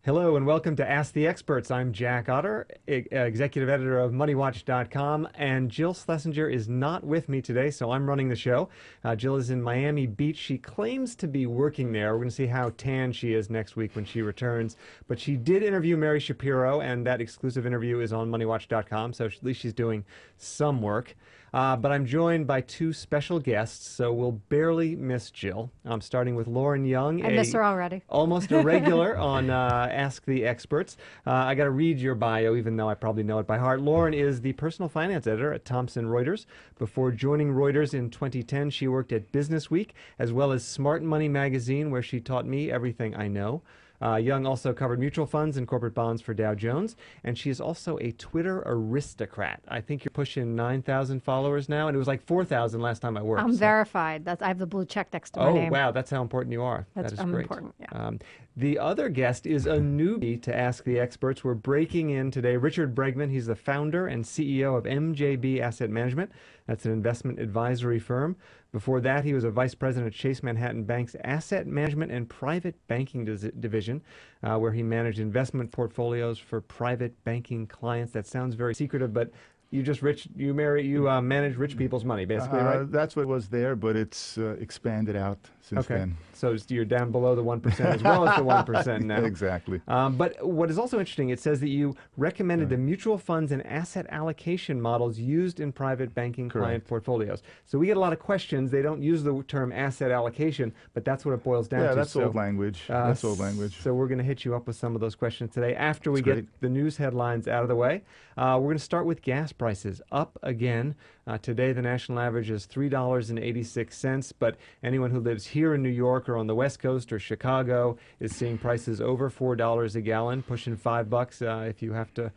Hello and welcome to Ask the Experts. I'm Jack Otter, executive editor of MoneyWatch.com, and Jill Schlesinger is not with me today, so I'm running the show. Jill is in Miami Beach. She claims to be working there. We're going to see how tan she is next week when she returns. But she did interview Mary Shapiro, and that exclusive interview is on MoneyWatch.com, so at least she's doing some work. But I'm joined by two special guests, so we'll barely miss Jill. I'm starting with Lauren Young. I miss her already. Almost a regular on Ask the Experts. I got to read your bio, even though I probably know it by heart. Lauren is the personal finance editor at Thomson Reuters. Before joining Reuters in 2010, she worked at Business Week, as well as Smart Money magazine, where she taught me everything I know. Young also covered mutual funds and corporate bonds for Dow Jones, and she is also a Twitter aristocrat. I think you're pushing 9,000 followers now, and it was like 4,000 last time I worked. I'm verified. I have the blue check next to my name. Oh, wow, that's how important you are. That is I'm great. important, yeah. The other guest is a newbie to Ask the Experts. We're breaking in today. Richard Bregman, he's the founder and CEO of MJB Asset Management. That's an investment advisory firm. Before that, he was a vice president at Chase Manhattan Bank's Asset Management and Private Banking Division, where he managed investment portfolios for private banking clients. That sounds very secretive, but you manage rich people's money, basically, right? That's what was there, but it's expanded out since then. So you're down below the 1% as well as the 1% now. Exactly. But what is also interesting, it says that you recommended the mutual funds and asset allocation models used in private banking client portfolios. So we get a lot of questions. They don't use the term asset allocation, but that's what it boils down to. Yeah, that's old language. That's old language. So we're going to hit you up with some of those questions today after we get the news headlines out of the way. We're going to start with gas prices up again. Today, the national average is $3.86, but anyone who lives here in New York or on the West Coast or Chicago is seeing prices over $4 a gallon, pushing $5 if you have to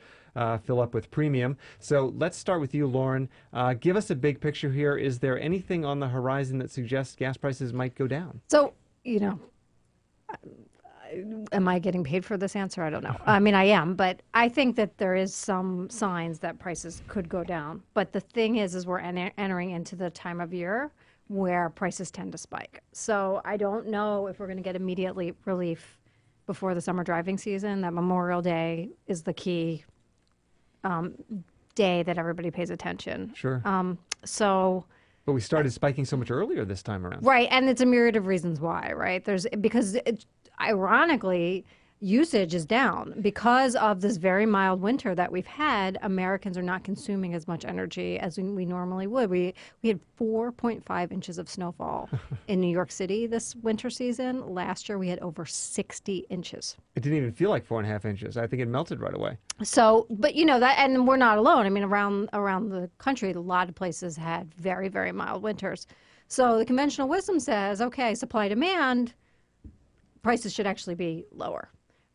fill up with premium. So let's start with you, Lauren. Give us a big picture here. Is there anything on the horizon that suggests gas prices might go down? So, am I getting paid for this answer? I don't know. I mean, I am, but I think that there is some signs that prices could go down. But the thing is we're entering into the time of year where prices tend to spike. So I don't know if we're going to get immediate relief before the summer driving season. That Memorial Day is the key day that everybody pays attention. Sure. But we started spiking so much earlier this time around. Right, and it's a myriad of reasons why, right? Ironically, usage is down because of this very mild winter that we've had. Americans are not consuming as much energy as we normally would. We had 4.5 inches of snowfall in New York City this winter season. Last year we had over 60 inches. It didn't even feel like 4.5 inches. I think it melted right away. So, but that, and we're not alone. I mean, around the country, a lot of places had very, very mild winters. So the conventional wisdom says, okay, supply demand, prices should actually be lower.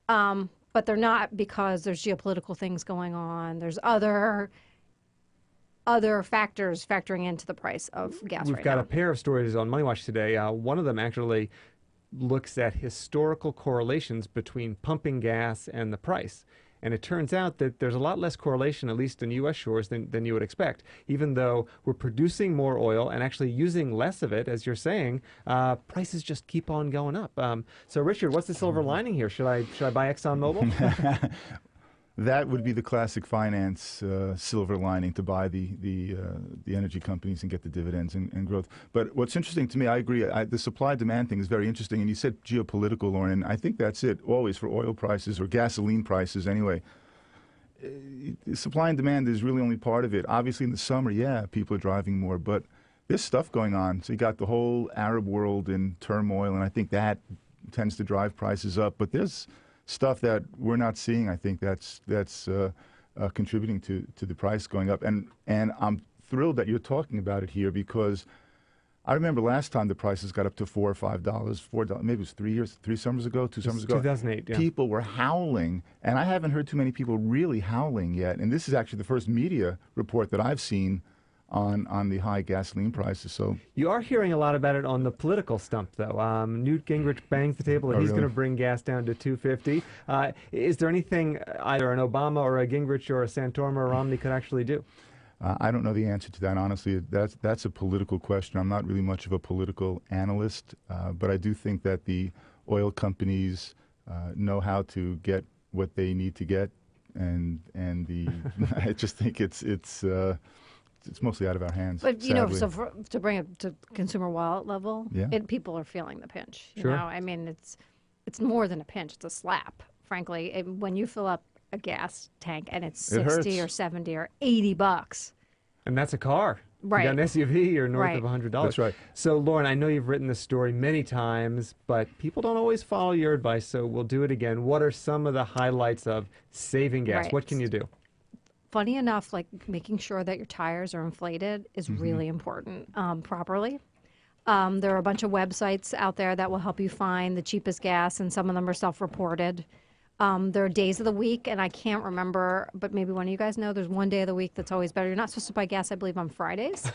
But they're not, because there's geopolitical things going on. There's other factors factoring into the price of gas right now. We've got a pair of stories on MoneyWatch today. One of them actually looks at historical correlations between pumping gas and the price. And it turns out that there's a lot less correlation, at least in U.S. shores, than you would expect. Even though we're producing more oil and actually using less of it, as you're saying, prices just keep on going up. So, Richard, what's the silver lining here? Should I buy ExxonMobil? That would be the classic finance silver lining, to buy the energy companies and get the dividends and growth. But what's interesting to me, I agree, the supply-demand thing is very interesting. And you said geopolitical, Lauren, and I think that's it always for oil prices or gasoline prices anyway. Supply and demand is really only part of it. Obviously, in the summer, people are driving more, but there's stuff going on. So you got the whole Arab world in turmoil, and I think that tends to drive prices up. But there's stuff that we're not seeing. I think that's contributing to the price going up. And I'm thrilled that you're talking about it here, because I remember last time the prices got up to $4 or $5, maybe it was 2 summers ago. 2008, yeah. People were howling, and I haven't heard too many people really howling yet. And this is actually the first media report that I've seen on the high gasoline prices. So you are hearing a lot about it on the political stump, though. Newt Gingrich bangs the table that he's going to bring gas down to $2.50. Is there anything either an Obama or a Gingrich or a Santorum or a Romney could actually do? I don't know the answer to that, honestly. That's a political question. I'm not really much of a political analyst, but I do think that the oil companies know how to get what they need to get, and the I just think it's mostly out of our hands. But you know, sadly. so to bring it to consumer wallet level, Yeah. people are feeling the pinch. You Sure. know, I mean, it's more than a pinch; it's a slap. Frankly, when you fill up a gas tank and it's It 60 or hurts. 70 or $80. And that's a car. Right. You got an SUV, you're north Right. of $100. That's right. So, Lauren, I know you've written this story many times, but people don't always follow your advice, so we'll do it again. What are some of the highlights of saving gas? Right. What can you do? Funny enough, like making sure that your tires are inflated is Mm-hmm. really important properly. There are a bunch of websites out there that will help you find the cheapest gas, and some of them are self-reported. There are days of the week, and I can't remember, but maybe one of you guys know, there's one day of the week that's always better. You're not supposed to buy gas, I believe, on Fridays.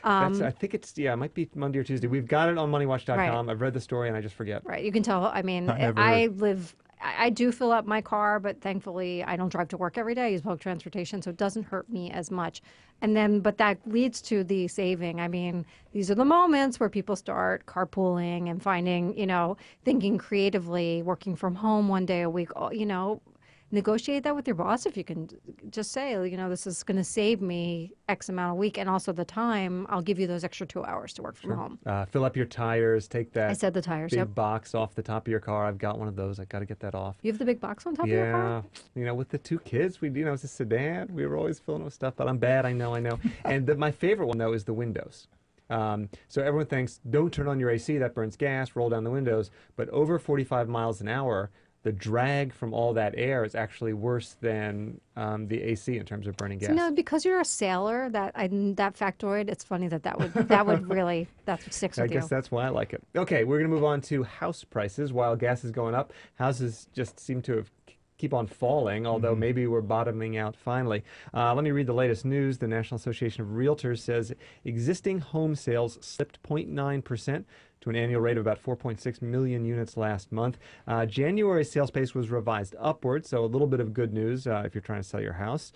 I think it might be Monday or Tuesday. We've got it on MoneyWatch.com. Right. I've read the story and I just forget. Right. You can tell, I mean, I never I do fill up my car, but thankfully I don't drive to work every day. I use public transportation, so it doesn't hurt me as much. And then, but that leads to the saving. I mean, these are the moments where people start carpooling and finding, thinking creatively, working from home one day a week, negotiate that with your boss if you can. Just say, this is going to save me X amount a week, and also the time, I'll give you those extra 2 hours to work from home. Fill up your tires, take that I said the tires, big yep. box off the top of your car. I've got one of those. I got to get that off. You have the big box on top of your car? Yeah, with the two kids, it's a sedan. We were always filling with stuff, but I'm bad. I know. And my favorite one though is the windows. So everyone thinks don't turn on your AC, that burns gas. Roll down the windows, but over 45 miles an hour, the drag from all that air is actually worse than the AC in terms of burning gas. So, no, because you're a sailor, that factoid. It's funny that would really that's what sticks I with you. guess that's why I like it. Okay, we're going to move on to house prices. While gas is going up, houses just seem to keep on falling, although maybe we're bottoming out finally. Let me read the latest news. The National Association of Realtors says existing home sales slipped 0.9% to an annual rate of about 4.6 million units last month. January sales pace was revised upward, so a little bit of good news if you're trying to sell your house.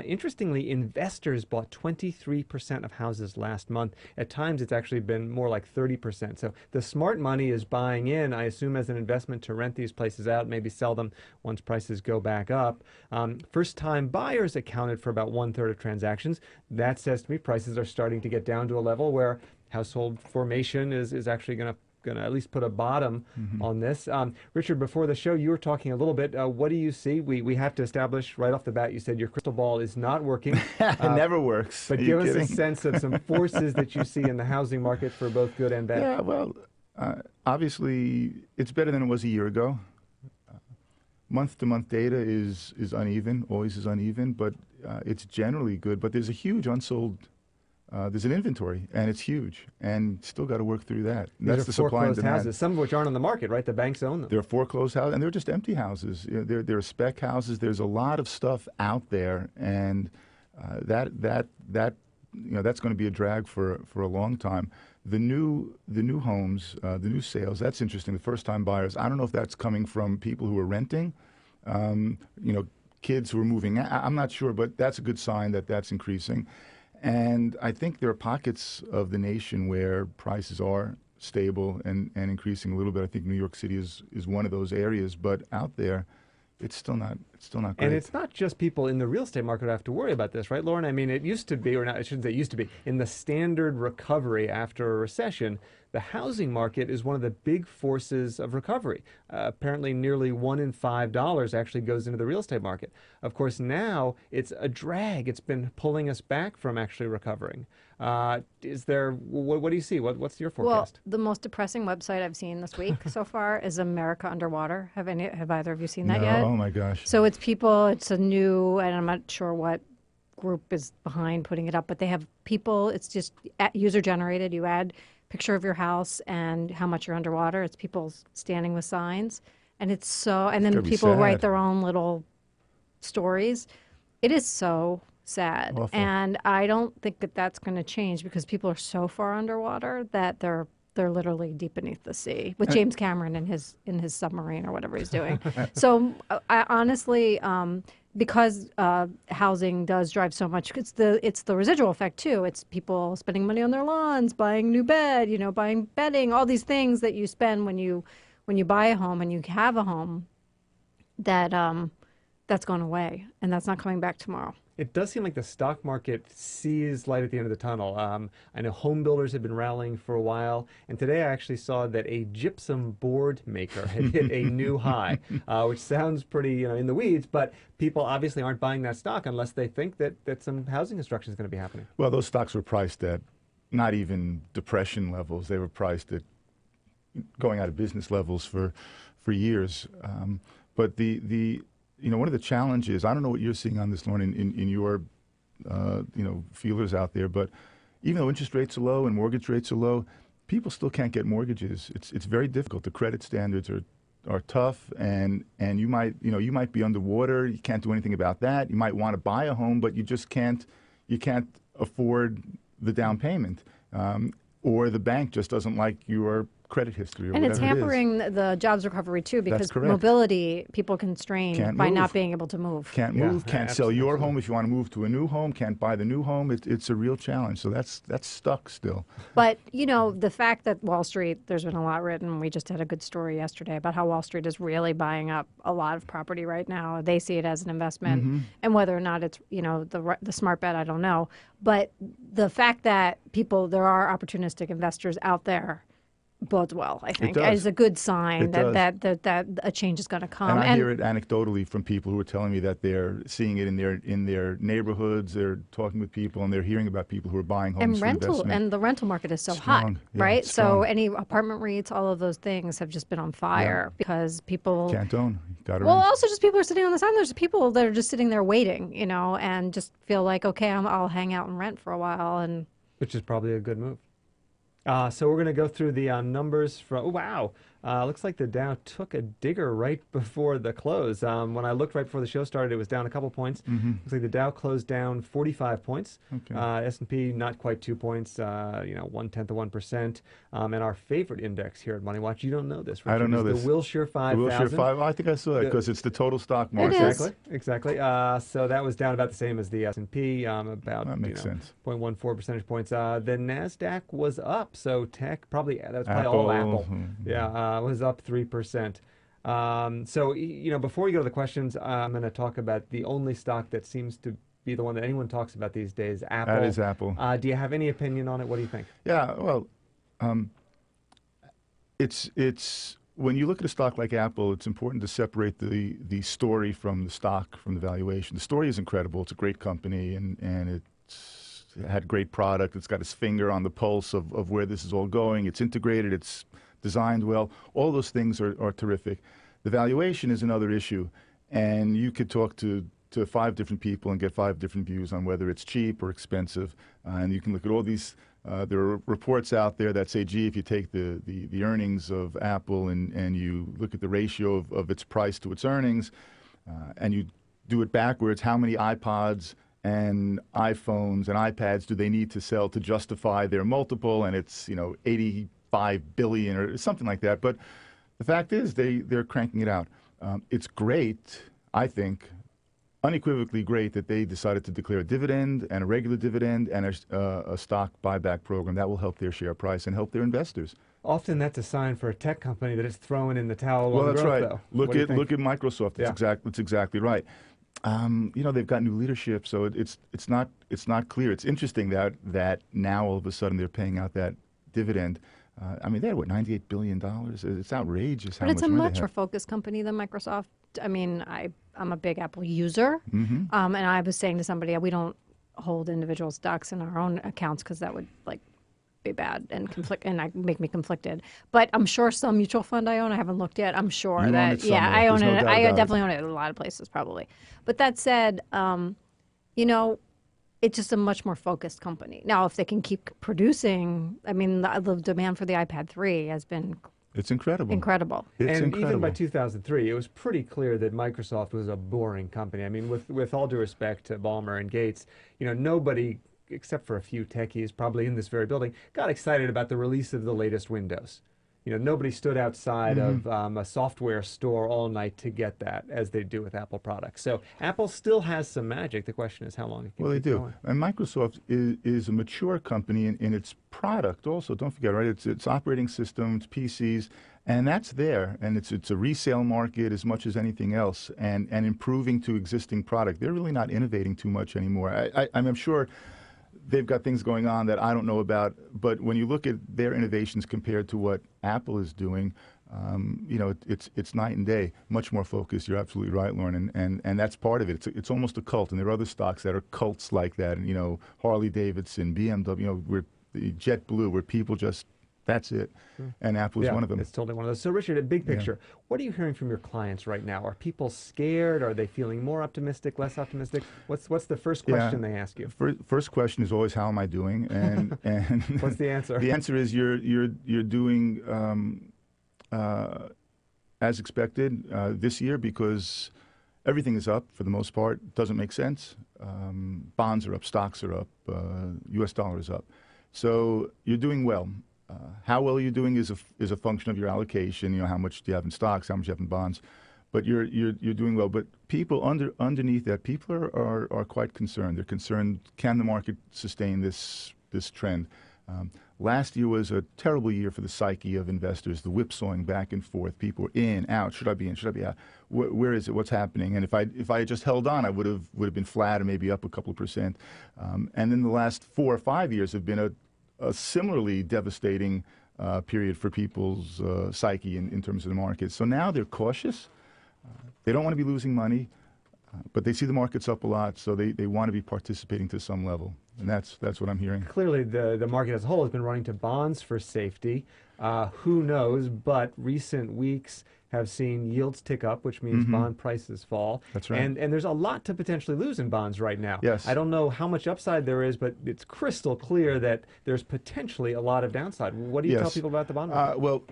Interestingly, investors bought 23% of houses last month. At times, it's actually been more like 30%. So the smart money is buying in, I assume, as an investment to rent these places out, maybe sell them once prices go back up. First-time buyers accounted for about 1/3 of transactions. That says to me prices are starting to get down to a level where household formation is actually going to at least put a bottom on this. Richard, before the show, you were talking a little bit. What do you see? We have to establish right off the bat, you said your crystal ball is not working. It never works. But Are give you us kidding? a sense of some forces that you see in the housing market for both good and bad. Yeah, well, obviously, it's better than it was a year ago. Month-to-month data is uneven, always is uneven, but it's generally good. But there's a huge unsold, there's an inventory, and it's huge, and still got to work through that. These That's are the supply and foreclosed demand. houses, some of which aren't on the market, right? The banks own them. There are foreclosed houses, and they're just empty houses. There are spec houses. There's a lot of stuff out there, and that's going to be a drag for a long time. The new homes, the new sales, that's interesting. The first-time buyers, I don't know if that's coming from people who are renting, kids who are moving. I'm not sure, but that's a good sign that that's increasing. And I think there are pockets of the nation where prices are stable and increasing a little bit. I think New York City is one of those areas, but out there, it's still not great. And it's not just people in the real estate market who have to worry about this, right, Lauren? I mean, it used to be, or not, I shouldn't say it used to be, in the standard recovery after a recession, the housing market is one of the big forces of recovery. Apparently, nearly $1 in $5 actually goes into the real estate market. Of course, now it's a drag. It's been pulling us back from actually recovering. What do you see? What's your Well, forecast? the most depressing website I've seen this week so far is America Underwater. Have either of you seen that No, yet? oh my gosh. So it's a new, and I'm not sure what group is behind putting it up, but they have people, it's just user generated. You add picture of your house and how much you're underwater. It's people standing with signs, and and then gotta be people write sad. their own little stories. It is so sad, Awful. and I don't think that that's going to change because people are so far underwater that they're literally deep beneath the sea with James Cameron in his submarine or whatever he's doing. So I honestly, because housing does drive so much, it's the residual effect too. It's people spending money on their lawns, buying new bed, buying bedding, all these things that you spend when you when you buy a home and you have a home, that that's gone away and that's not coming back tomorrow. It does seem like the stock market sees light at the end of the tunnel. I know home builders have been rallying for a while, and today I actually saw that a gypsum board maker had hit a new high, which sounds pretty, in the weeds, but people obviously aren't buying that stock unless they think that some housing construction is going to be happening. Well, those stocks were priced at not even depression levels. They were priced at going out of business levels for years. But one of the challenges, I don't know what you're seeing on this, Lauren, in your, feelers out there, but even though interest rates are low and mortgage rates are low, people still can't get mortgages. It's very difficult. The credit standards are tough, and you might be underwater. You can't do anything about that. You might want to buy a home, but you just can't afford the down payment, or the bank just doesn't like your credit history or and whatever it's hampering the jobs recovery too, because correct. Mobility, people constrained Can't by move. not being able to move. Can't Yeah, move, can't sell your home if you want to move to a new home, can't buy the new home. It's a real challenge. So that's stuck still. But, the fact that Wall Street, there's been a lot written. We just had a good story yesterday about how Wall Street is really buying up a lot of property right now. They see it as an investment. And whether or not it's, the smart bet, I don't know. But the fact that there are opportunistic investors out there bodes well, I think. does. Is a good sign It that a change is going to come. And I hear it anecdotally from people who are telling me that they're seeing it in their neighborhoods. They're talking with people and they're hearing about people who are buying homes for investment. And the rental market is so Strong, hot, yeah, right? strong. So any apartment REITs, all of those things have just been on fire because people Can't own. Got to Well, also just people are sitting on the side. There's people that are just sitting there waiting, and just feel like, okay, I'll hang out and rent for a while, and Which is probably a good move. So we're going to go through the numbers from, wow, looks like the Dow took a digger right before the close. When I looked right before the show started, it was down a couple points. Looks like the Dow closed down 45 points. Okay. S&P not quite 2 points, 0.1%. And our favorite index here at MoneyWatch, you don't know this, Richard, I don't know is this. the Wilshire 5000. The Wilshire 5. I think I saw that because it's the total stock market. It is. Exactly. So that was down about the same as the S&P, about That makes sense. 0.14 percentage points. The Nasdaq was up, so tech that was probably all Apple. Yeah, was up 3%. So before we go to the questions, I'm going to talk about the only stock that seems to be the one that anyone talks about these days, Apple. That is Apple. Do you have any opinion on it? What do you think? Yeah, well, it's when you look at a stock like Apple, it's important to separate the story from the stock, from the valuation. The story is incredible. It's a great company, and it's had great product. It's got its finger on the pulse of where this is all going. It's integrated. It's designed well. All those things are terrific. The valuation is another issue, and you could talk to 5 different people and get 5 different views on whether it's cheap or expensive. And you can look at all these. There are reports out there that say, gee, if you take the earnings of Apple and you look at the ratio of its price to its earnings, and you do it backwards, how many iPods and iPhones and iPads do they need to sell to justify their multiple? And it's 85 billion or something like that. But the fact is they're cranking it out. It's great, I think, unequivocally great that they decided to declare a dividend and a regular dividend and a stock buyback program that will help their share price and help their investors. Often that's a sign for a tech company that it's throwing in the towel Well, on that's growth, right. though. Look What do you think? at Microsoft. That's exactly right. They've got new leadership, so it's not clear. It's interesting that now all of a sudden they're paying out that dividend. They had $98 billion. It's outrageous how but it's a much money much they more have. focused company than Microsoft. I'm a big Apple user, and I was saying to somebody, we don't hold individual stocks in our own accounts because that would be bad and make me conflicted. But I'm sure some mutual fund I own, I haven't looked yet. I'm sure You own that it somewhere. I own There's no it. doubt I about it. definitely own it in a lot of places probably. But that said, it's just a much more focused company. Now, if they can keep producing, the demand for the iPad 3 has been It's incredible. incredible. It's and incredible. even by 2003, it was pretty clear that Microsoft was a boring company. With all due respect to Ballmer and Gates, nobody, except for a few techies probably in this very building, got excited about the release of the latest Windows. nobody stood outside of a software store all night to get that as they do with Apple products. So Apple still has some magic. The question is how long it can Well, they keep do. going. And Microsoft is a mature company in its product also. Don't forget, right? It's operating systems, PCs, and that's there. And it's a resale market as much as anything else, and improving to existing product. They're really not innovating too much anymore. I'm sure they've got things going on that I don't know about, but when you look at their innovations compared to what Apple is doing, it's night and day. Much more focused. You're absolutely right, Lauren, and that's part of it. It's almost a cult, and there are other stocks that are cults like that. And Harley Davidson, BMW, where JetBlue, where people just that's it. And Apple is one of them. It's totally one of those. So, Richard, a big picture, what are you hearing from your clients right now? Are people scared? Are they feeling more optimistic, less optimistic? What's the first question they ask you? First question is always, how am I doing? And what's the answer? The answer is you're doing as expected this year, because everything is up for the most part. Doesn't make sense. Bonds are up, stocks are up, U.S. dollar is up. So you're doing well. How well you're doing is a function of your allocation. How much do you have in stocks? How much do you have in bonds? But you're doing well. But people underneath that, people are quite concerned. They're concerned: can the market sustain this trend? Last year was a terrible year for the psyche of investors. The whipsawing back and forth. People were in, out. Should I be in? Should I be out? Where is it? What's happening? And if I had just held on, I would have been flat or maybe up a couple of percent. And then the last 4 or 5 years have been a similarly devastating period for people's psyche in terms of the market. So now they're cautious. They don't want to be losing money, but they see the market's up a lot, so they want to be participating to some level. And that's what I'm hearing. Clearly, the market as a whole has been running to bonds for safety. Who knows? But recent weeks have seen yields tick up, which means bond prices fall. That's right. And there's a lot to potentially lose in bonds right now. Yes. I don't know how much upside there is, but it's crystal clear that there's potentially a lot of downside. What do you tell people about the bond market? Well,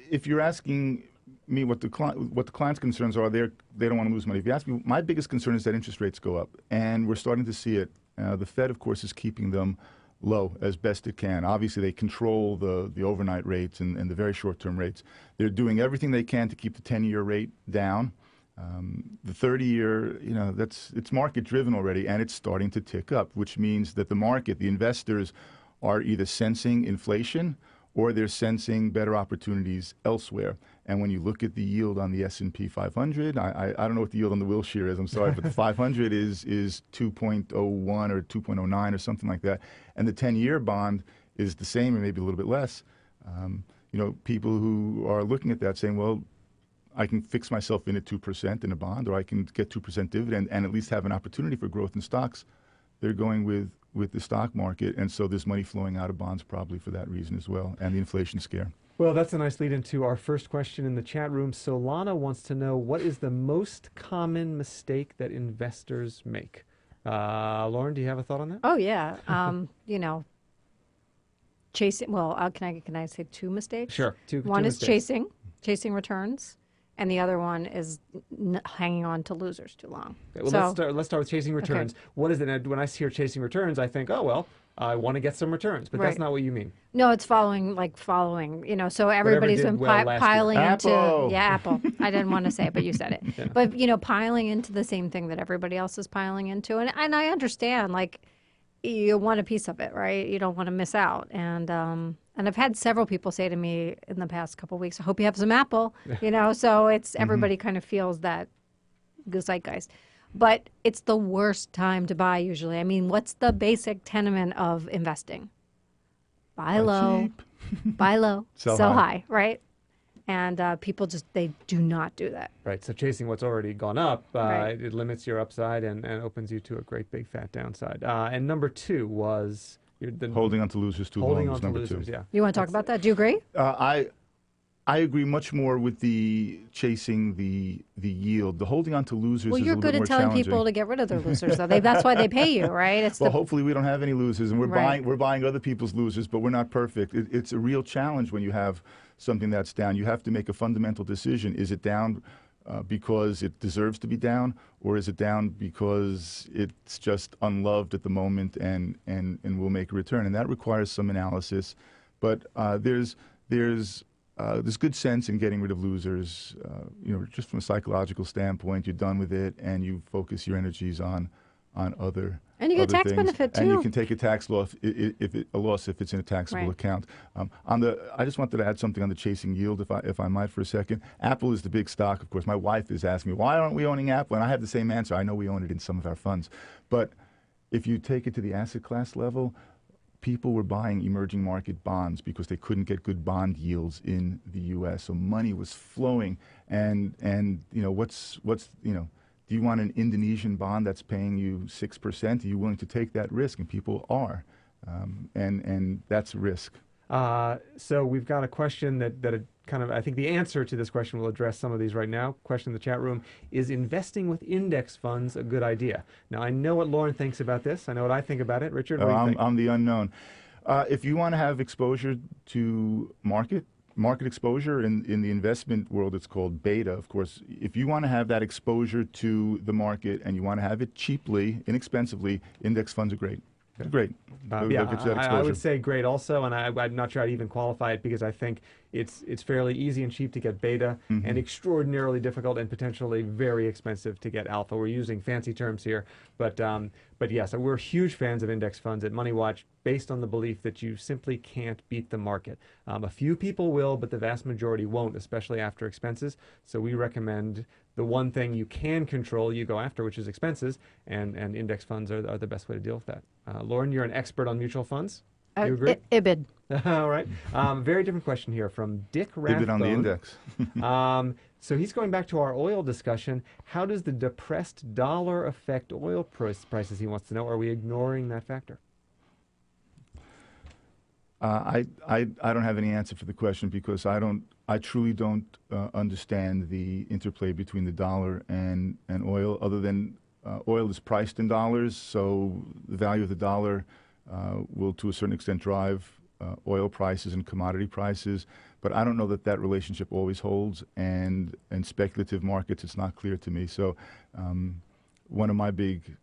if you're asking me what the client's concerns are, they don't want to lose money. If you ask me, my biggest concern is that interest rates go up, and we're starting to see it. The Fed, of course, is keeping them low as best it can. Obviously, they control the overnight rates and the very short-term rates. They're doing everything they can to keep the 10-year rate down. The 30-year, it's market-driven already, and it's starting to tick up, which means that the investors are either sensing inflation or they're sensing better opportunities elsewhere. And when you look at the yield on the S&P 500, I don't know what the yield on the Wilshire is, I'm sorry, but the 500 is 2.01 or 2.09 or something like that. And the 10-year bond is the same or maybe a little bit less. People who are looking at that saying, well, I can fix myself in at 2% in a bond, or I can get 2% dividend and at least have an opportunity for growth in stocks. They're going with the stock market, and so there's money flowing out of bonds probably for that reason as well, and the inflation scare. Well, that's a nice lead into our first question in the chat room. Solana wants to know, what is the most common mistake that investors make? Lauren, do you have a thought on that? Oh, yeah. Chasing, well, can I say two mistakes? Sure. One two is mistakes. chasing returns, and the other one is hanging on to losers too long. Okay, well, let's start with chasing returns. Okay. What is it? When I hear chasing returns, I think, oh, well, I want to get some returns, but that's not what you mean. No, it's following, so everybody's been piling into, Apple. I didn't want to say it, but you said it. Yeah. But, piling into the same thing that everybody else is piling into. And I understand, you want a piece of it, right? You don't want to miss out. And I've had several people say to me in the past couple of weeks, I hope you have some Apple, so it's everybody kind of feels that zeitgeist. But it's the worst time to buy usually. I mean, what's the basic tenement of investing? Buy low, buy low, sell high, right? And people they do not do that. Right. So chasing what's already gone up, it limits your upside and opens you to a great big fat downside. And number two was holding on to losers too long. Holding on to losers, yeah. You want to talk about that? Do you agree? I agree much more with the chasing the yield. The holding on to losers is a little bit more challenging. Well, you're good at telling people to get rid of their losers, though. That's why they pay you, right? Hopefully we don't have any losers, and we're buying other people's losers, but we're not perfect. It's a real challenge when you have something that's down. You have to make a fundamental decision. Is it down because it deserves to be down, or is it down because it's just unloved at the moment and will make a return? And that requires some analysis. But there's there's good sense in getting rid of losers. Just from a psychological standpoint, you're done with it, and you focus your energies on other. And you get other tax things. benefit too. And you can take a tax loss if it's in a taxable Right. account. I just wanted to add something on the chasing yield, if I might, for a second. Apple is the big stock, of course. My wife is asking me, why aren't we owning Apple? And I have the same answer. I know we own it in some of our funds, but if you take it to the asset class level, people were buying emerging market bonds because they couldn't get good bond yields in the U.S. So money was flowing, and do you want an Indonesian bond that's paying you 6%? Are you willing to take that risk? And people are, and that's risk. So we've got a question that I think the answer to this question will address some of these right now. Question in the chat room: is investing with index funds a good idea? Now, I know what Lauren thinks about this. I know what I think about it. Richard, what do you think? I'm the unknown. If you want to have exposure to market exposure in the investment world, it's called beta, of course. If you want to have that exposure to the market and you want to have it cheaply, inexpensively, index funds are great. Great. I would say great also, and I'm not sure I'd even qualify it because I think it's fairly easy and cheap to get beta and extraordinarily difficult and potentially very expensive to get alpha. We're using fancy terms here, but yes, we're huge fans of index funds at MoneyWatch based on the belief that you simply can't beat the market. A few people will, but the vast majority won't, especially after expenses. So we recommend the one thing you can control, you go after, which is expenses, and index funds are the best way to deal with that. Lauren, you're an expert on mutual funds. You agree? IBID. All right. Very different question here from Dick Rathbone. IBID on the index. So he's going back to our oil discussion. How does the depressed dollar affect oil prices? He wants to know. Are we ignoring that factor? I don't have any answer for the question because I truly don't understand the interplay between the dollar and oil, other than oil is priced in dollars, so the value of the dollar will to a certain extent drive oil prices and commodity prices, but I don't know that relationship always holds, and in speculative markets it's not clear to me. So one of my big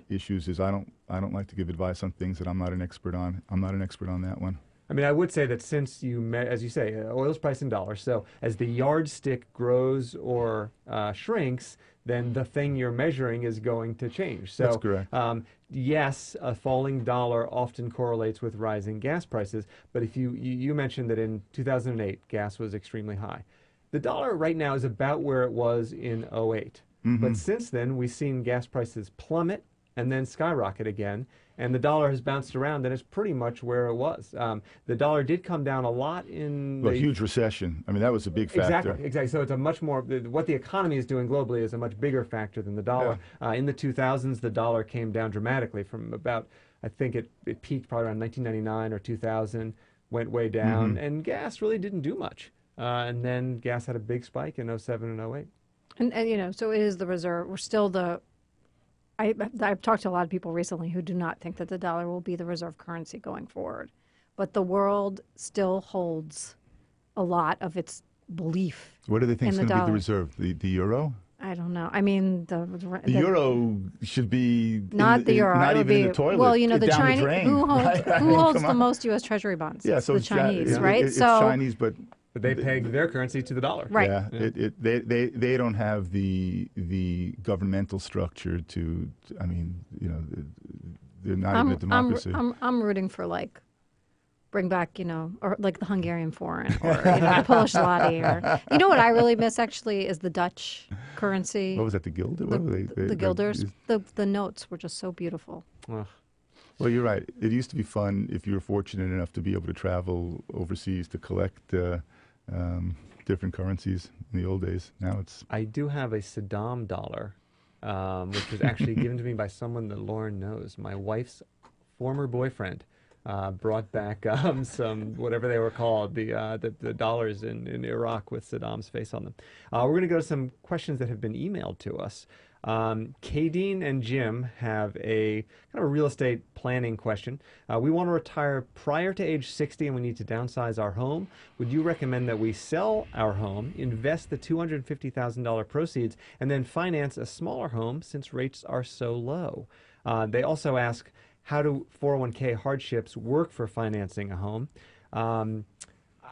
issues is I don't like to give advice on things that I'm not an expert on. I'm not an expert on that one. I mean, I would say that since as you say, oil is priced in dollars, so as the yardstick grows or shrinks, then the thing you're measuring is going to change. So, that's correct. Yes, a falling dollar often correlates with rising gas prices, but if you mentioned that in 2008, gas was extremely high. The dollar right now is about where it was in 2008. But since then, we've seen gas prices plummet and then skyrocket again, and the dollar has bounced around and it's pretty much where it was. The dollar did come down a lot in the huge recession. I mean, that was a big factor. Exactly. So it's a much more, what the economy is doing globally is a much bigger factor than the dollar. Yeah. In the 2000s, the dollar came down dramatically from about, I think it peaked probably around 1999 or 2000, went way down, and gas really didn't do much. And then gas had a big spike in 07 and 08. And so it is the reserve. We're still I've talked to a lot of people recently who do not think that the dollar will be the reserve currency going forward. But the world still holds a lot of its belief. What do they think is going to be the reserve? The euro? I don't know. I mean, the euro should be not the euro. Not even in the toilet. Well, the Chinese. The drain, who holds right? the most U.S. Treasury bonds? Yeah, so the Chinese, right? It's Chinese, but they peg their currency to the dollar. Right. Yeah. They don't have the governmental structure to. I mean, they're not even a democracy. I'm rooting for bring back, or like the Hungarian forint or the Polish zloty. Or what I really miss actually is the Dutch currency. What was that? The guilder? The guilders. The notes were just so beautiful. Well, you're right. It used to be fun if you were fortunate enough to be able to travel overseas to collect different currencies in the old days. Now it's. I do have a Saddam dollar, which was actually given to me by someone that Lauren knows. My wife's former boyfriend brought back some, whatever they were called, the dollars in Iraq with Saddam's face on them. We're going to go to some questions that have been emailed to us. Kadeen and Jim have a kind of a real estate planning question. We want to retire prior to age 60 and we need to downsize our home. Would you recommend that we sell our home, invest the $250,000 proceeds, and then finance a smaller home since rates are so low? They also ask, how do 401k hardships work for financing a home?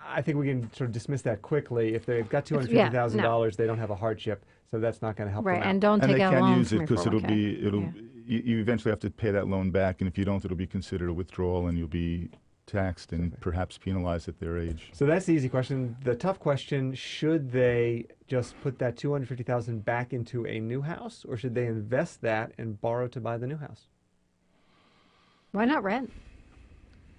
I think we can sort of dismiss that quickly. If they've got Yeah, $250,000, they don't have a hardship, so that's not going to help right, them out. and don't And take they out a can loan use from it your because it'll 401k. be, Yeah. you eventually have to pay that loan back, and if you don't, it'll be considered a withdrawal, and you'll be taxed and perhaps penalized at their age. So that's the easy question. The tough question, should they just put that $250,000 back into a new house, or should they invest that and borrow to buy the new house? Why not rent?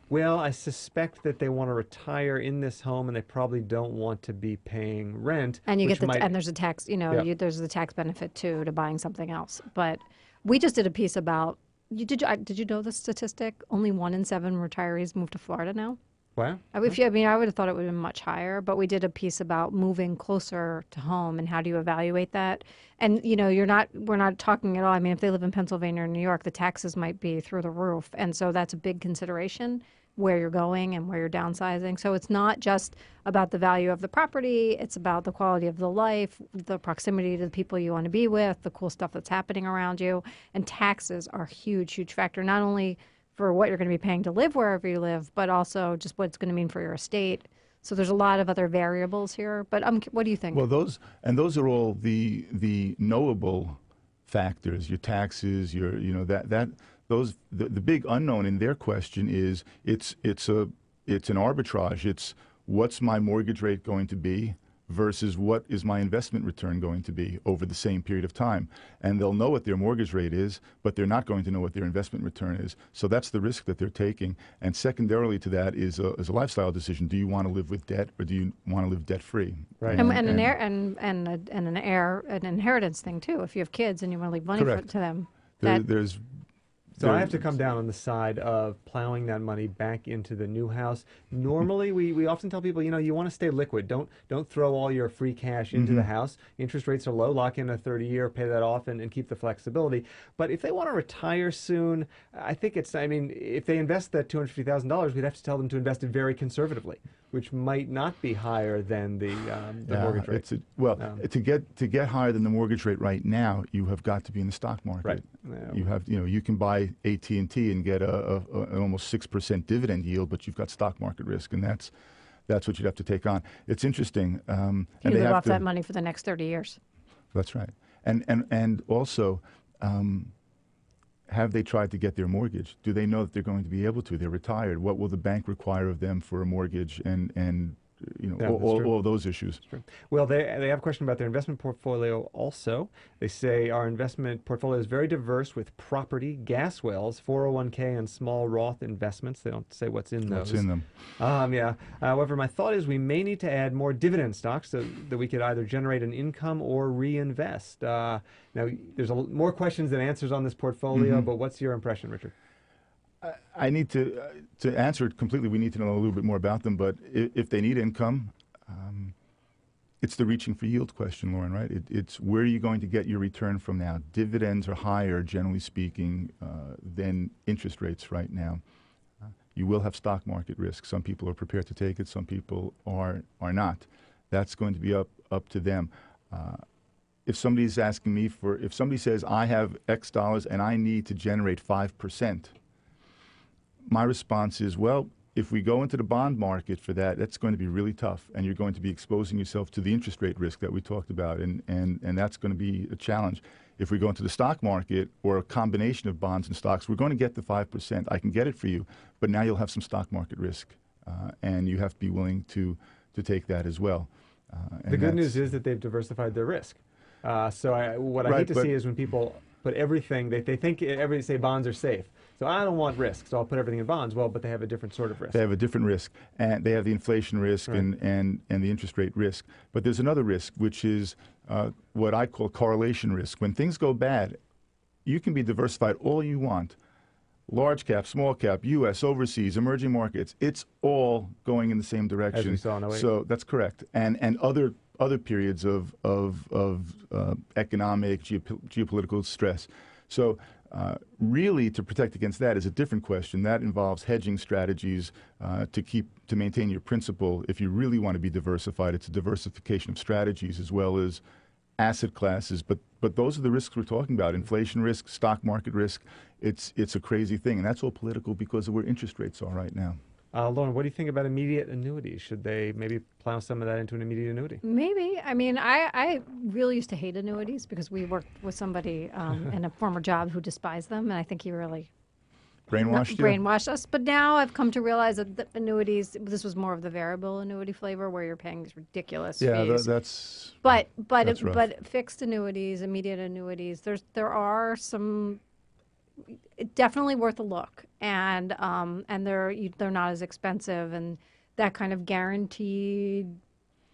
Well, I suspect that they want to retire in this home, and they probably don't want to be paying rent. And you which get might, and there's a tax, Yeah. there's the tax benefit too to buying something else. But we just did a piece about, did you know the statistic? Only 1 in 7 retirees move to Florida now. Wow. I would have thought it would have been much higher, but we did a piece about moving closer to home and how do you evaluate that. And we're not talking at all. I mean, if they live in Pennsylvania or New York, the taxes might be through the roof, and so that's a big consideration, where you're going and where you're downsizing. So it's not just about the value of the property, it's about the quality of the life, the proximity to the people you want to be with, the cool stuff that's happening around you. And taxes are a huge, huge factor, not only for what you're going to be paying to live wherever you live, but also just what it's going to mean for your estate. So there's a lot of other variables here. But what do you think? Well, those are all the knowable factors. Your taxes, the big unknown in their question is it's an arbitrage. It's what's my mortgage rate going to be versus what is my investment return going to be over the same period of time. And they'll know what their mortgage rate is, but they're not going to know what their investment return is. So that's the risk that they're taking. And secondarily to that is a lifestyle decision. Do you want to live with debt, or do you want to live debt free? Right. And an inheritance thing too. If you have kids and you want to leave money to them, So I have to come down on the side of plowing that money back into the new house. Normally, we often tell people, you want to stay liquid. Don't throw all your free cash into the house. Interest rates are low. Lock in a 30-year, pay that off, and keep the flexibility. But if they want to retire soon, I think if they invest that $250,000, we'd have to tell them to invest it very conservatively, which might not be higher than the mortgage rate. To get higher than the mortgage rate right now, you have got to be in the stock market. Right. You have, you can buy AT&T and get an almost 6% dividend yield, but you've got stock market risk, and that's what you'd have to take on. It's interesting. You live off that money for the next 30 years. That's right. And also, have they tried to get their mortgage? Do they know that they're going to be able to? They're retired. What will the bank require of them for a mortgage? And all of those issues. Well, they have a question about their investment portfolio also. They say our investment portfolio is very diverse with property, gas wells, 401k, and small Roth investments. They don't say what's in those. What's in them? Yeah. However, my thought is we may need to add more dividend stocks so that we could either generate an income or reinvest. Now, there's more questions than answers on this portfolio, but what's your impression, Richard? I need to answer it completely. We need to know a little bit more about them. But if they need income, it's the reaching for yield question, Lauren, right? It's where are you going to get your return from now? Dividends are higher, generally speaking, than interest rates right now. You will have stock market risk. Some people are prepared to take it. Some people are not. That's going to be up to them. If somebody's asking me if somebody says I have X dollars and I need to generate 5%. My response is, well, if we go into the bond market for that, that's going to be really tough, and you're going to be exposing yourself to the interest rate risk that we talked about, and that's going to be a challenge. If we go into the stock market or a combination of bonds and stocks, we're going to get the 5%. I can get it for you, but now you'll have some stock market risk, and you have to be willing to take that as well. The good news is that they've diversified their risk. So I hate to see is when people put everything, they think everybody say bonds are safe. So I don't want risk, so I'll put everything in bonds. Well, but they have a different sort of risk. They have a different risk, and they have the inflation risk and the interest rate risk. But there's another risk, which is what I call correlation risk. When things go bad, you can be diversified all you want. Large cap, small cap, U.S., overseas, emerging markets, it's all going in the same direction. As we saw in 08. So that's correct. And other periods of economic, geopolitical stress. So really, to protect against that is a different question. That involves hedging strategies to maintain your principal. If you really want to be diversified, it's a diversification of strategies as well as asset classes. But those are the risks we're talking about: inflation risk, stock market risk. It's a crazy thing, and that's all political because of where interest rates are right now. Lauren, what do you think about immediate annuities? Should they maybe plow some of that into an immediate annuity? Maybe. I mean, I really used to hate annuities because we worked with somebody in a former job who despised them, and I think he really Brainwashed you? brainwashed us. But now I've come to realize that the annuities, this was more of the variable annuity flavor where you're paying these ridiculous Yeah, fees. that's But rough. but fixed annuities, immediate annuities, there are some definitely worth a look, and they're not as expensive, and that kind of guaranteed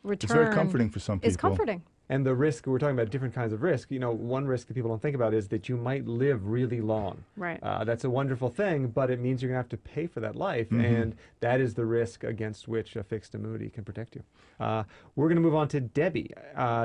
return it's very comforting for some people. is comforting. And the risk, we're talking about different kinds of risk. You know, one risk that people don't think about is that you might live really long. Right. That's a wonderful thing, but it means you're going to have to pay for that life. And that is the risk against which a fixed annuity can protect you. We're going to move on to Debbie.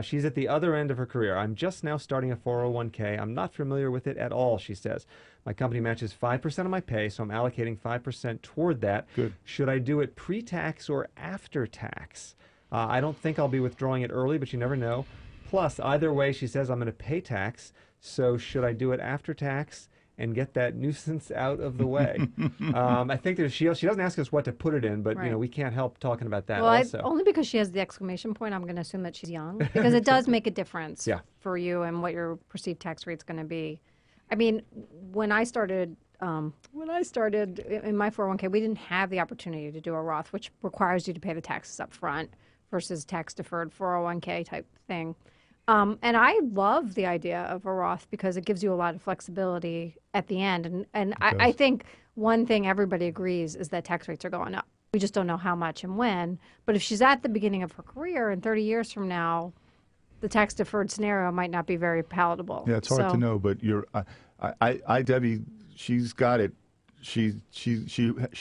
She's at the other end of her career. I'm just now starting a 401k. I'm not familiar with it at all, she says. My company matches 5% of my pay, so I'm allocating 5% toward that. Good. Should I do it pre-tax or after tax? I don't think I'll be withdrawing it early, but you never know. Plus, either way, she says I'm going to pay tax. So should I do it after tax and get that nuisance out of the way? I think she doesn't ask us what to put it in, but Right. we can't help talking about that Well, also. only because she has the exclamation point, I'm going to assume that she's young, because it does make a difference Yeah. for you and what your perceived tax rate's going to be. I mean, when I started in my 401k, we didn't have the opportunity to do a Roth, which requires you to pay the taxes up front versus tax-deferred 401k type thing. And I love the idea of a Roth because it gives you a lot of flexibility at the end. And I think one thing everybody agrees is that tax rates are going up. We just don't know how much and when. But if she's at the beginning of her career and 30 years from now, the tax-deferred scenario might not be very palatable. Yeah, it's hard to know, but Debbie, she's got it. She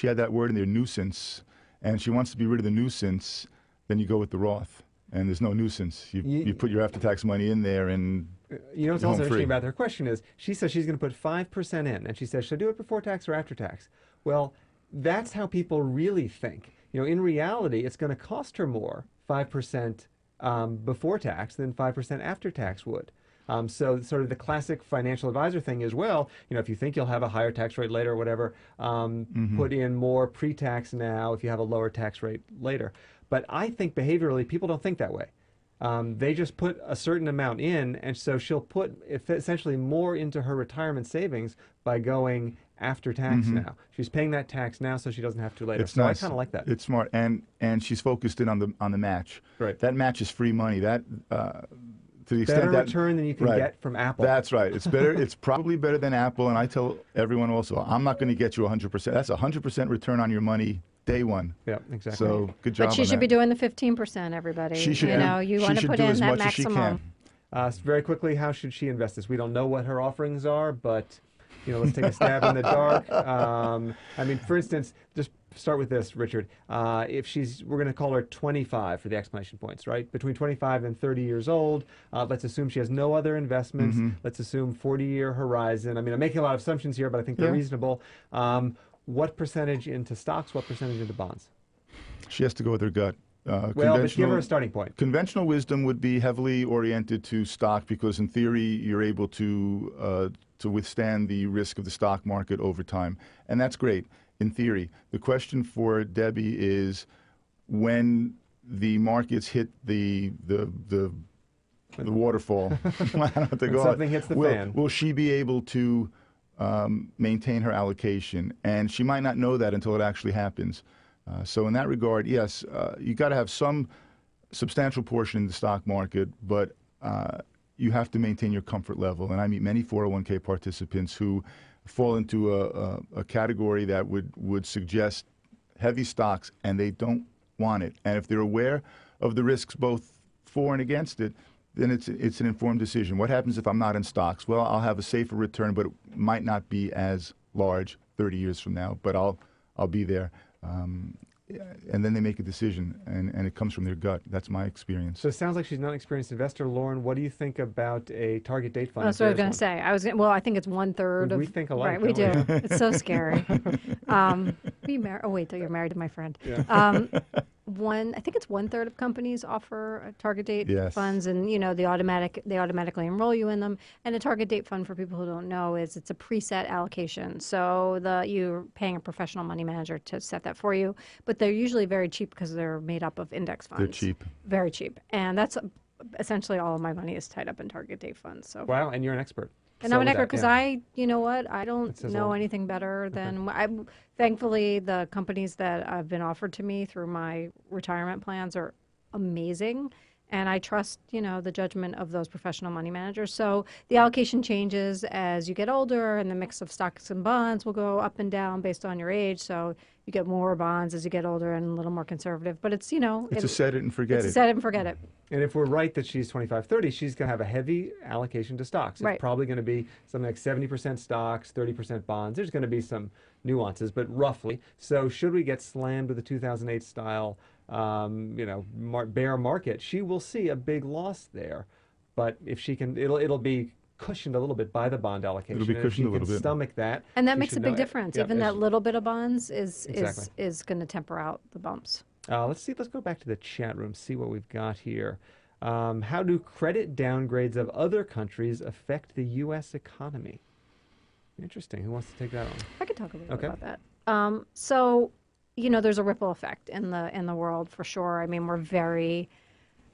had that word in there, nuisance, and she wants to be rid of the nuisance. Then you go with the Roth, and there's no nuisance. You put your after-tax money in there, and You know what's home also interesting free. about her question is she says she's going to put 5% in, and she says, should I do it before tax or after tax? Well, that's how people really think. In reality, it's going to cost her more, 5% before tax than 5% after tax would. So sort of the classic financial advisor thing is, well, if you think you'll have a higher tax rate later or whatever, put in more pre-tax now if you have a lower tax rate later. But I think behaviorally, people don't think that way. They just put a certain amount in, and so she'll put essentially more into her retirement savings by going after tax now. She's paying that tax now, so she doesn't have to later. it's So nice. I kind of like that. It's smart, and she's focused in on the match. Right. That match is free money. That to the extent Better that return than you can right. get from Apple. That's right. It's better. It's probably better than Apple. And I tell everyone also, I'm not going to get you 100%. That's 100% return on your money day one. Yeah, exactly. So good job. But she on should that. be doing the 15%, everybody. She should. You want to put do in as that much as she maximum. can. Very quickly, how should she invest this? We don't know what her offerings are, but let's take a stab in the dark. For instance, just start with this, Richard. If we're going to call her 25 for the exclamation points, right? Between 25 and 30 years old. Let's assume she has no other investments. Let's assume 40-year horizon. I'm making a lot of assumptions here, but I think they're reasonable. What percentage into stocks? What percentage into bonds? She has to go with her gut. Well, but give her a starting point. Conventional wisdom would be heavily oriented to stock because, in theory, you're able to withstand the risk of the stock market over time, and that's great in theory. The question for Debbie is when the markets hit the waterfall. When something hits the fan. Will she be able to maintain her allocation? And she might not know that until it actually happens. So in that regard, yes, you got to have some substantial portion in the stock market, but you have to maintain your comfort level. And I meet many 401k participants who fall into a category that would suggest heavy stocks, and they don't want it. And if they're aware of the risks both for and against it, then it's an informed decision. What happens if I'm not in stocks? Well, I'll have a safer return, but it might not be as large 30 years from now, but I'll be there. And then they make a decision, and it comes from their gut. That's my experience. So it sounds like she's not an experienced investor. Lauren, what do you think about a target date fund? That's what I was going to say. I think it's 1/3 of. We think alike. Right, we do. don't we? It's so scary. Are you married? Oh, wait, till you're married to my friend. Yeah. I think it's 1/3 of companies offer target date Yes. funds, and they automatically enroll you in them. And a target date fund, for people who don't know, it's a preset allocation. So you're paying a professional money manager to set that for you, but they're usually very cheap because they're made up of index funds. They're cheap. Very cheap, and that's essentially all of my money is tied up in target date funds. So Wow, and you're an expert. and So I'm an with expert that, because yeah. you know what? I don't says a know lot. anything better than thankfully, the companies that have been offered to me through my retirement plans are amazing. And I trust, the judgment of those professional money managers. So the allocation changes as you get older, and the mix of stocks and bonds will go up and down based on your age. So you get more bonds as you get older and a little more conservative. But it's, It's a set it and forget it's it. a set it and forget it. And if we're right that she's 25, 30, she's going to have a heavy allocation to stocks. It's Right. probably going to be something like 70% stocks, 30% bonds. There's going to be some nuances, but roughly. So should we get slammed with a 2008 style, bear market, she will see a big loss there. But if she can, it'll be cushioned a little bit by the bond allocation. It'll be And if she cushioned a little can bit. stomach that. And that she makes a should big know- difference. yeah, Even as- that little bit of bonds is Exactly. going to temper out the bumps. Let's go back to the chat room, see what we've got here. How do credit downgrades of other countries affect the U.S. economy? Interesting. Who wants to take that on? I could talk a little Okay. bit about that. So, there's a ripple effect in the world for sure. I mean, we're very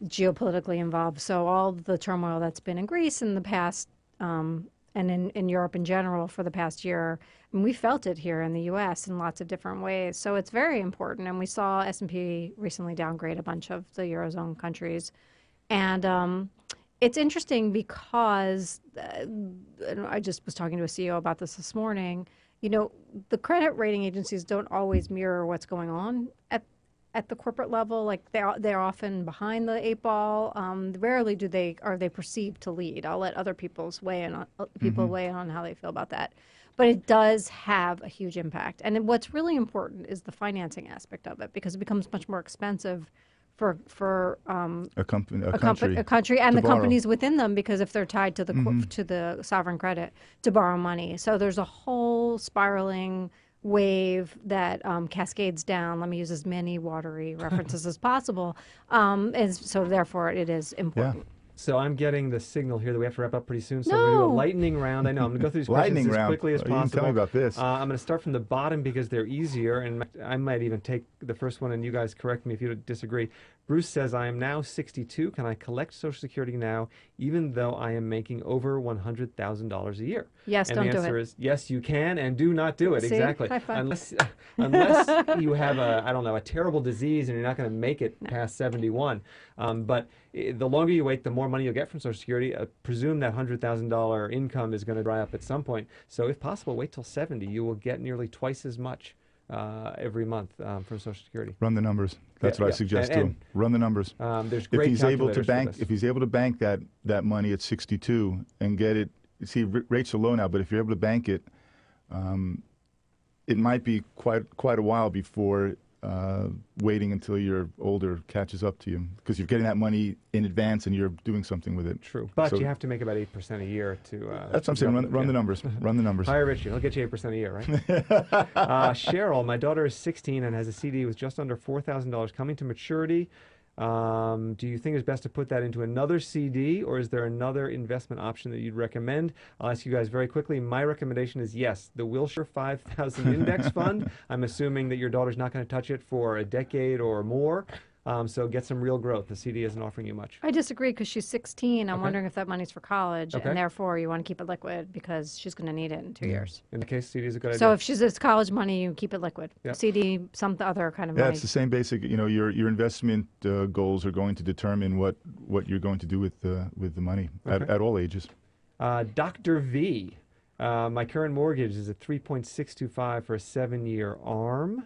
geopolitically involved. So all the turmoil that's been in Greece in the past, and in Europe in general for the past year, and we felt it here in the U.S. in lots of different ways. So it's very important. And we saw S&P recently downgrade a bunch of the Eurozone countries. And it's interesting because and I just was talking to a CEO about this morning. The credit rating agencies don't always mirror what's going on at the corporate level. Like they're often behind the eight ball. Rarely are they perceived to lead. I'll let other people weigh in on how they feel about that. But it does have a huge impact. And what's really important is the financing aspect of it, because it becomes much more expensive for A country. a country and to the borrow. companies within them, because if they're tied to the sovereign credit to borrow money. So there's a whole spiraling wave that cascades down. Let me use as many watery references as possible. And so therefore it is important. So I'm getting the signal here that we have to wrap up pretty soon. So we're going to do a No. lightning round. I know. I'm going to go through these Lightning questions as round. quickly as You didn't possible. tell me about this. I'm going to start from the bottom because they're easier, and I might even take the first one, and you guys correct me if you disagree. Bruce says, I am now 62. Can I collect Social Security now, even though I am making over $100,000 a year? Yes, and don't the do answer it. is yes, you can, and do not do it. See? Exactly. High five. Unless you have a terrible disease and you're not going to make it past 71. But the longer you wait, the more money you'll get from Social Security. Presume that $100,000 income is going to dry up at some point. So if possible, wait till 70. You will get nearly twice as much every month from Social Security. Run the numbers. That's what I suggest to And- him. Run the numbers. There's great If he's able to calculators for bank, this. if he's able to bank that money at 62 and get it, see rates are low now, but if you're able to bank it, it might be quite a while before waiting until you're older catches up to you, because you're getting that money in advance and you're doing something with it. True, but So you have to make about 8% a year to. That's what I'm saying. Run the numbers. Run the numbers. Hire Richie. He'll get you 8% a year, right? Cheryl, my daughter is 16 and has a CD with just under $4,000 coming to maturity. Do you think it's best to put that into another CD, or is there another investment option that you'd recommend? I'll ask you guys very quickly. My recommendation is yes, the Wilshire 5000 Index Fund. I'm assuming that your daughter's not going to touch it for a decade or more. So get some real growth. The CD isn't offering you much. I disagree because she's 16. I'm Okay. wondering if that money's for college, Okay. and therefore you want to keep it liquid because she's going to need it in 2 years. In the case, CD is a good So idea. if it's college money, you keep it liquid. Yeah. CD, some other kind of Yeah, money. it's the same basic. Your investment goals are going to determine what you're going to do with the money at all ages. Dr. V, my current mortgage is at 3.625 for a 7-year ARM.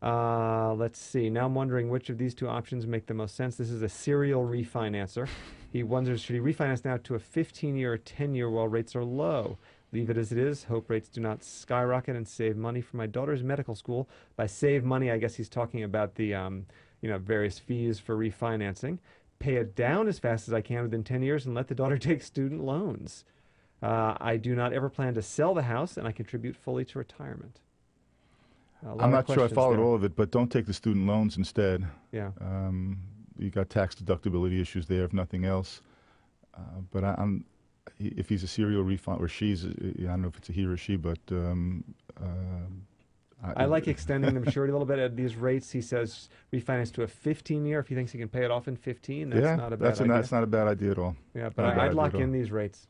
Let's see. Now I'm wondering which of these two options make the most sense. This is a serial refinancer. He wonders, should he refinance now to a 15-year or 10-year while rates are low? Leave it as it is. Hope rates do not skyrocket and save money for my daughter's medical school. By save money, I guess he's talking about the various fees for refinancing. Pay it down as fast as I can within 10 years and let the daughter take student loans. I do not ever plan to sell the house, and I contribute fully to retirement. A lot I'm of not sure I questions followed there. all of it, but don't take the student loans instead. Yeah. You got tax deductibility issues there, if nothing else. But if he's a serial refinance, or she's, I don't know if it's a he or she, but I like extending the maturity a little bit at these rates. He says refinance to a 15-year if he thinks he can pay it off in 15. That's yeah, not a bad idea. that's not a bad idea at all. Yeah, but Not a bad I'd idea lock at all. in these rates.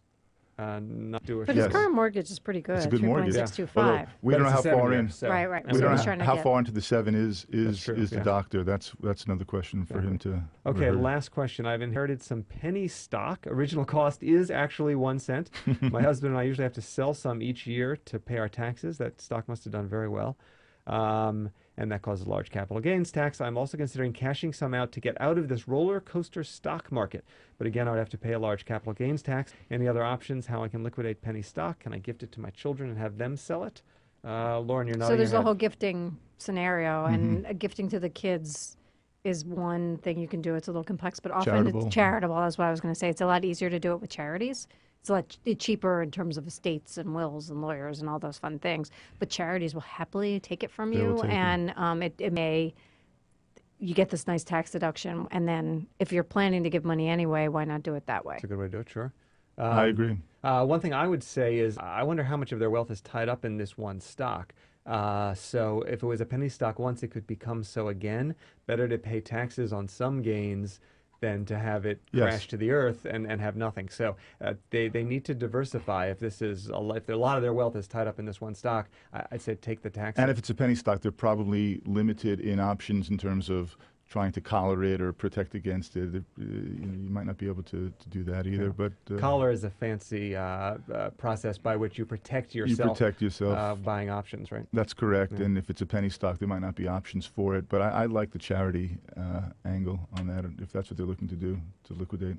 Not do a But Yes. his current mortgage is pretty good. It's a good mortgage. 3.625. Although we But don't know it's a how far 7-year, in. so- Right, right. We So don't he's know trying to how get- far into the 7 is true, the yeah. doctor. That's another question for him to. Okay, rehearse. last question. I've inherited some penny stock. Original cost is actually 1 cent. My husband and I usually have to sell some each year to pay our taxes. That stock must have done very well. And that causes large capital gains tax. I'm also considering cashing some out to get out of this roller coaster stock market. But again, I would have to pay a large capital gains tax. Any other options? How I can liquidate penny stock? Can I gift it to my children and have them sell it? Lauren, you're nodding So there's your a head. whole gifting scenario, and gifting to the kids is one thing you can do. It's a little complex, but often Charitable. it's charitable. That's what I was going to say. It's a lot easier to do it with charities. It's a lot cheaper in terms of estates and wills and lawyers and all those fun things. But charities will happily take it from They will you, take it. and it may. You get this nice tax deduction, and then if you're planning to give money anyway, why not do it that way? That's a good way to do it, sure. I agree. One thing I would say is I wonder how much of their wealth is tied up in this one stock. So if it was a penny stock once, it could become so again. Better to pay taxes on some gains than to have it Yes. crash to the earth and have nothing. So they need to diversify. If this is if a lot of their wealth is tied up in this one stock, I'd say take the tax. And if it's a penny stock, they're probably limited in options in terms of trying to collar it or protect against it. You might not be able to do that either. But collar is a fancy process by which you protect you yourself. protect yourself. Buying options, right? That's correct. And if it's a penny stock, there might not be options for it. But I like the charity angle on that, if that's what they're looking to do, to liquidate.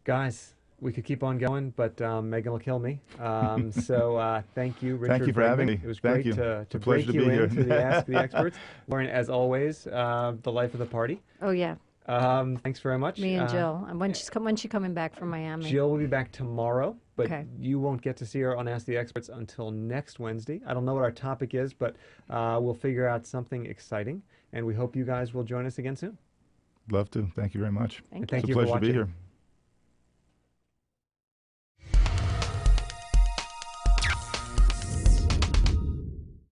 Guys, we could keep on going, but Megan will kill me. So thank you, Richard. Thank you for Bregman. having me. It was Thank great you. to It's a break pleasure to you be here. into the Ask the Experts. Lauren, as always, the life of the party. Oh yeah, Thanks very much. me and Jill. And when's she coming back from Miami? Jill will be back tomorrow, but Okay. you won't get to see her on Ask the Experts until next Wednesday. I don't know what our topic is, but we'll figure out something exciting, and we hope you guys will join us again soon. Love to. Thank you very much. Thank Thank It's you a for pleasure to be watching. here.